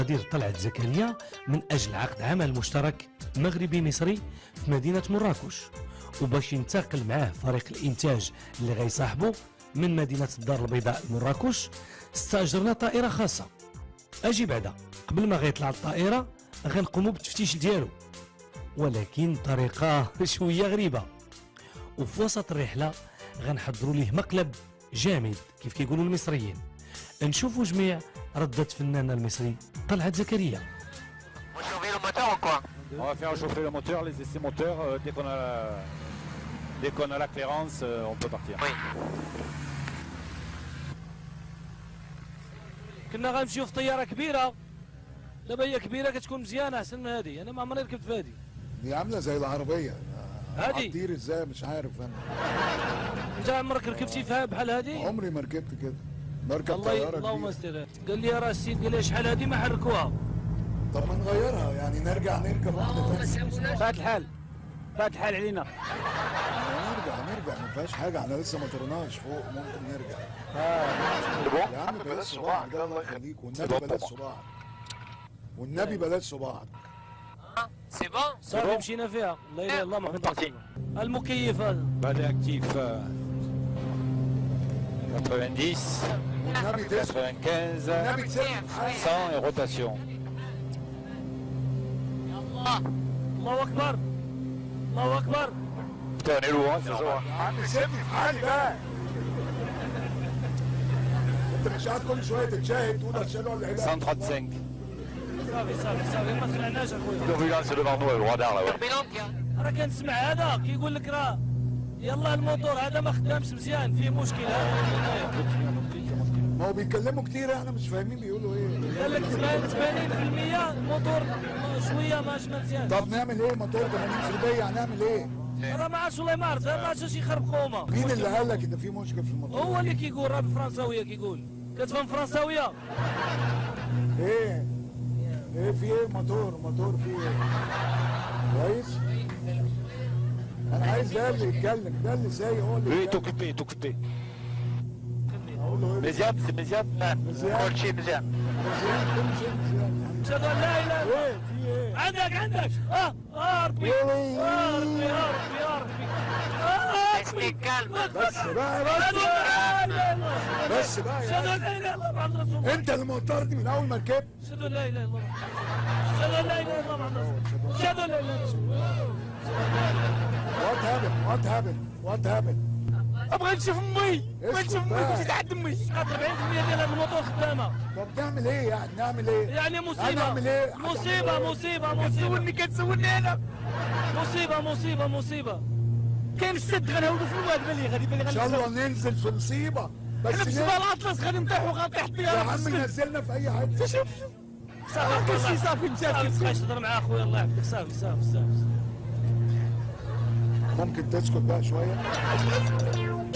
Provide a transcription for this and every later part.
مقادير طلعت زكريا من أجل عقد عمل مشترك مغربي مصري في مدينة مراكش، وباش ينتقل معاه فريق الإنتاج اللي غيصاحبه من مدينة الدار البيضاء لمراكش، استأجرنا طائرة خاصة. أجي بعدا قبل ما غيطلع الطائرة غنقوموا بالتفتيش ديالو، ولكن بطريقة شوية غريبة. وفي وسط الرحلة غنحضروا ليه مقلب جامد كيف كيقولوا المصريين. نشوفوا جميع ردة فناننا المصري طلعت زكريا. On va faire chauffer le moteur, les essais moteurs. Dès qu'on a la clairance, on peut partir. Oui. كنا غنمشيو في طياره كبيره، دابا هي كبيره كتكون مزيانه احسن من هذه. انا ما عمري ركبت في هذه. دي عامله زي العربيه. هادي هتطير ازاي مش عارف انا. انت عمرك ركبتي فيها بحال هذه؟ عمري ما ركبت كده. بركب الله طياره اللهم كبيره. استر. قال لي راه السيد قال لي شحال هذه ما حركوها. طب ما نغيرها يعني نرجع نركب واحده ثانيه. فات الحال علينا. نرجع ما فيهاش حاجه، احنا لسه ما طرناش فوق، ممكن نرجع. يا عم بلاش صباع ده الله يخليك، والنبي بلاش صباع. والنبي بلاش صباع. سي بون. صافي مشينا فيها. لا اله الا الله محمد رسول الله. المكيف هذا Balai actif 90, والنبي تسكت. 95, والنبي تسكت. 100 et rotation. الله اكبر الله اكبر. Putain, on est lourd, hein, ce soir. يا عم سيبني في حالي بقى. انت مش قاعد كل شويه تتشاهد تقول هتشيلوا ولا لا. 135. صافي ما تخلعناش اخويا. Turbulence devant nous, le radar là-bas. Turbulente. راه كنسمع هذا كيقول لك راه يلا الموتور هذا ما خدامش مزيان فيه مشكل هذا. ما هو بيتكلموا كتير احنا مش فاهمين بيقولوا ايه. قال لك 80% الموتور شويه ماشي مزيان. طب نعمل ايه؟ موتور 80% هنعمل ايه؟ راه ما عادش والله ما عرفت ما عادش يخرب خومه. مين اللي قال لك ان في مشكله في الموتور؟ هو اللي كيقول راه بالفرنساويه كيقول. كتفهم فرنساويه؟ ايه في ايه؟ موتور في ايه؟ كويس؟ انا عايز ده اللي يتكلم، ده اللي سايق هو اللي Lui est يتكلم. occupé, est occupé. اقول له ايه؟ Méziane, c'est Méziane. مزيان كل شيء مزيان. مزيان كل شيء مزيان. اشهد ان لا اله الا ايه في ايه؟ عندك ربي ربي ربي Restez calme. بس بقى بس بقى اشهد ان يعني. لا اله الا الله محمد رسول الله. انت اللي موترني من اول ما ركبت. اشهد ان لا اله الا الله. اشهد ان لا اله الا الله محمد رسول الله. اشهد ان لا اله الا الله. وات هابن ابغى نشوف امي بغيت نشوف امي بقى. كنت عند امي. 40% ديال هذا الموتور خدامه. طب نعمل ايه يعني؟ نعمل ايه؟ يعني مصيبه هنعمل ايه؟ مصيبه كتسولني انا. مصيبه كاين السد غنهودو في الواد بالي غادي ان شاء الله ننزل في مصيبه بس حنا في جبال الاطلس غادي نطيحو غنطيح يا الطياره. عم نزلنا في اي حته. شوف صافي مبقاش تهضر مع اخويا الله يحفظك. صافي ممكن تسكت بقى شويه؟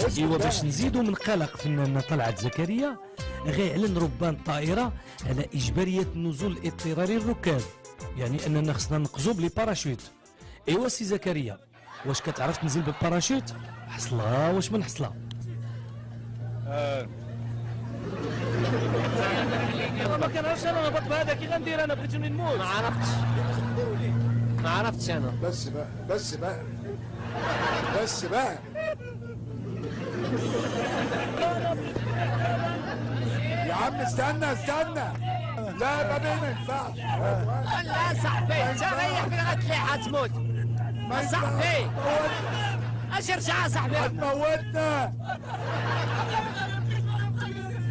اسكت ايوا بقى. باش نزيدوا من قلق فناننا طلعت زكريا، غيعلن ربان الطائره على اجباريه النزول الاضطراري للركاب، يعني اننا خصنا نقزو بلي باراشوت. ايوا سي زكريا، واش كتعرف تنزل بالباراشوت؟ حصلها واش من حصلها؟ ما كنعرفش انا نهبط بهذا كي غندير انا بغيتوني نموت. ما عرفتش انا. بس بقى يا عم استنى لا ما ينفعش. لا صاحبي انت ريح في غتليح تموت. ما صاحبي اش رجع صاحبي. هتموتنا.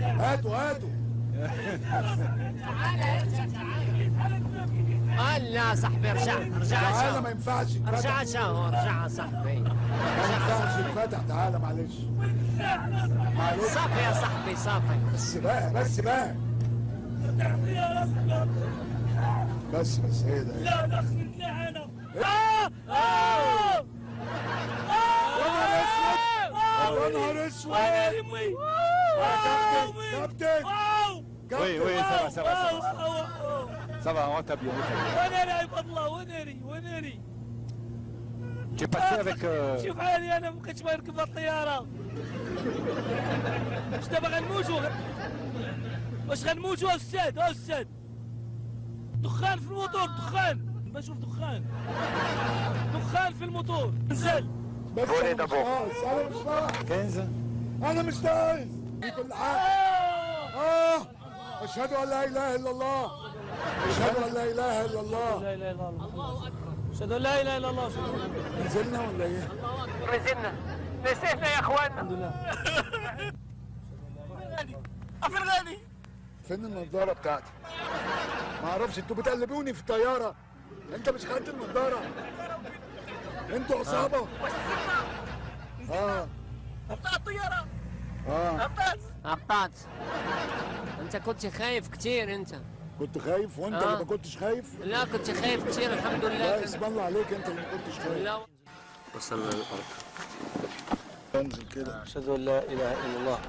هاتوا لا صاحبي رجع تعالى ما ينفعش رجع صاحبي. ما ينفعش يتفتح. تعالى معلش صافي يا صاحبي صافي. بس ايه ده؟ لا دخلت انا. يا نهار اسود. كابتن Oui, ça va. Ça va, on t'a bien. وناري عباد الله وناري. Tu es passé avec... شوف حالي انا مبقيتش ما نركب الطياره. واش دابا غنموتوا؟ واش غنموتوا استاذ؟ دخان في الموتور، دخان بشوف دخان، دخان في الموتور. انزل بس انا مش ناقص، انا مش ناقص، كنزة انا مش ناقص في كل حاجه. اشهد ان لا اله الا الله، اشهد ان لا اله الا الله. لا اله الا الله، اشهد ان لا اله الا الله. نزلنا ولا ايه؟ نزلنا نزلنا يا اخوانا. الحمد لله. في الغالي فين النضاره بتاعتي؟ ما اعرفش، انتوا بتقلبوني في الطياره. انت مش خدت النضاره؟ انتوا عصابه. بتاع الطياره. اه هبطت. انت كنت خايف كتير انت. كنت خايف وانت اللي ما كنتش خايف؟ لا كنت خايف كتير الحمد لا لله. اسم الله عليك، انت اللي ما كنتش خايف. لا وصلنا للارض. انزل كده. اشهد ان لا اله الا الله.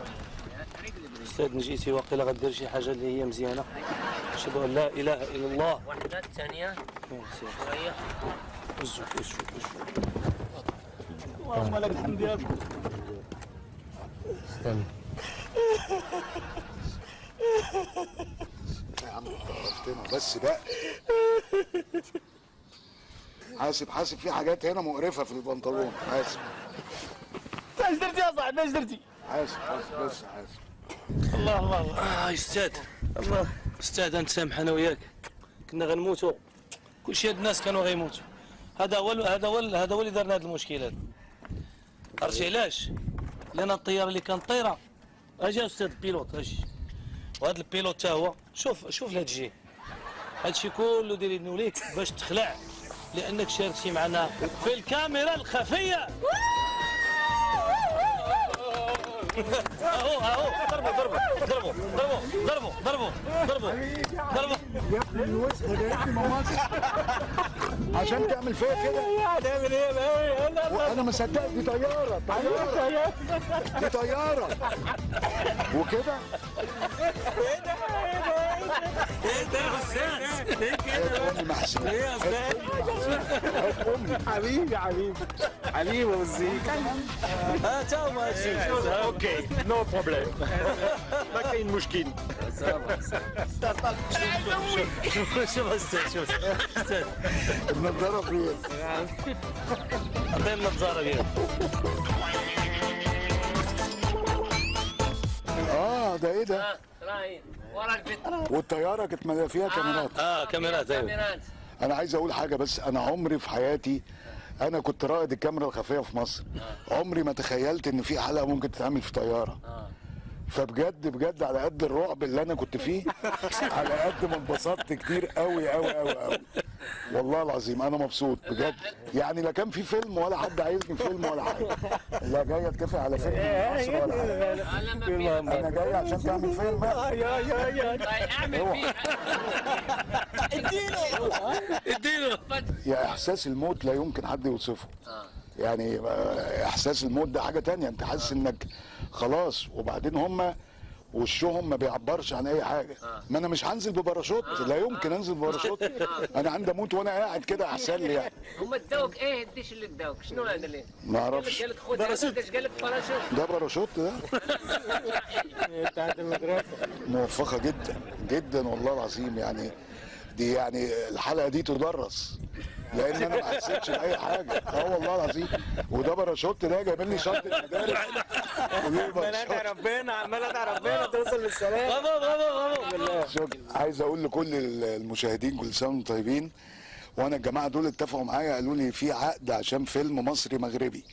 استاذ نجيتي وقيل غدير شي حاجه اللي هي مزيانه. اشهد ان لا اله الا الله. واحدة الثانية شوية. وشو اللهم لك الحمد يا رب. استنى يا عم عرفتنا بس بقى. حاسب في حاجات هنا مقرفه في البنطلون. حاسب ايش درتي يا صاحبي؟ ايش درتي؟ حاسب بس حاسب. الله الله الله. استاذ الله استاذ، انت سامح انا وياك كنا غنموتوا، كل شيء هاد الناس كانوا غيموتوا. هذا هو اللي دارنا هذا المشكل هذا. عرفتي علاش؟ لان الطياره اللي كانت طايره، اجا استاذ البيلوت اجي، وهذا البيلوت تا هو شوف لهاد الجهه، هادشي كله دايرينو ليك باش تخلع، لانك شاركتي معنا في الكاميرا الخفيه. اهو ضربوا. يا ابني الوسخه ده، يا ابني ماماتي عشان تعمل فيا كده. هتعمل ايه؟ وانا ما صدقت، دي طياره دي طياره وكده. ايه ده يا استاذ؟ ايه يا امي محسن، ايه يا استاذ؟ حبيبي يا وزيك. تاو ماشي. اوكي نو بروبليم، ما كاين مشكل. شوف استاذ النضاره فين؟ عطينا النظاره ديالك. ده ايه ده؟ راهي ورا الفيت. والطياره كانت فيها كاميرات. كاميرات ايوه. كاميرات. انا عايز اقول حاجه بس، انا عمري في حياتي، انا كنت رائد الكاميرا الخفيه في مصر، عمري ما تخيلت ان في حلقه ممكن تتعمل في طياره. فبجد على قد الرعب اللي انا كنت فيه، على قد ما انبسطت كتير قوي والله العظيم انا مبسوط بجد. يعني لا كان في فيلم ولا حد عايزني فيلم ولا حاجه، لا جاي اتفق على فيلم من مصر ولا حاجه. انا جاي عشان تعمل فيلم. اعمل فيه. اديله. يا احساس الموت لا يمكن حد يوصفه. يعني احساس الموت ده حاجه تانية، انت حاسس انك خلاص، وبعدين هم وشهم ما بيعبرش عن اي حاجه. ما انا مش هنزل بباراشوت، لا يمكن انزل بباراشوت. انا عندي اموت وانا قاعد كده احسن لي يعني. هم ادوك ايه الديش اللي ادوك؟ شنو هذا اللي؟ ما اعرفش. قال لك خذ باراشوت. قال لك باراشوت. ده باراشوت ده. بتاعت المدرسه. موفقه جدا والله العظيم. يعني دي يعني الحلقه دي تدرس، لان انا ما حسيتش باي حاجه. والله العظيم. وده باراشوت ده جايب لي شنطه مدارس. عمال ربنا توصل للسلام. شكرا. عايز اقول لكل المشاهدين كل سنه وانتم طيبين. وانا الجماعه دول اتفقوا معايا، قالوا لي في عقد عشان فيلم مصري مغربي،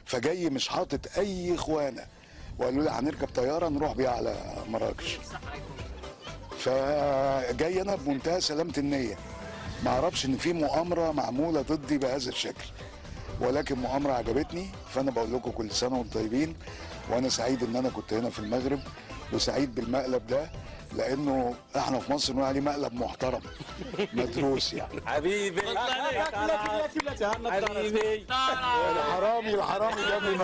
فجاي مش حاطط اي اخوانه، وقالوا لي هنركب طياره نروح بيها على مراكش. فجاي انا بمنتهى سلامه النيه، ما اعرفش ان في مؤامره معموله ضدي بهذا الشكل، ولكن مؤامره عجبتني. فانا بقول لكم كل سنه وانتم طيبين، وانا سعيد ان انا كنت هنا في المغرب، وسعيد بالمقلب ده، لانه احنا في مصر بنقول عليه مقلب محترم مدروس يعني. حبيبي حبيبي الحرامي ده من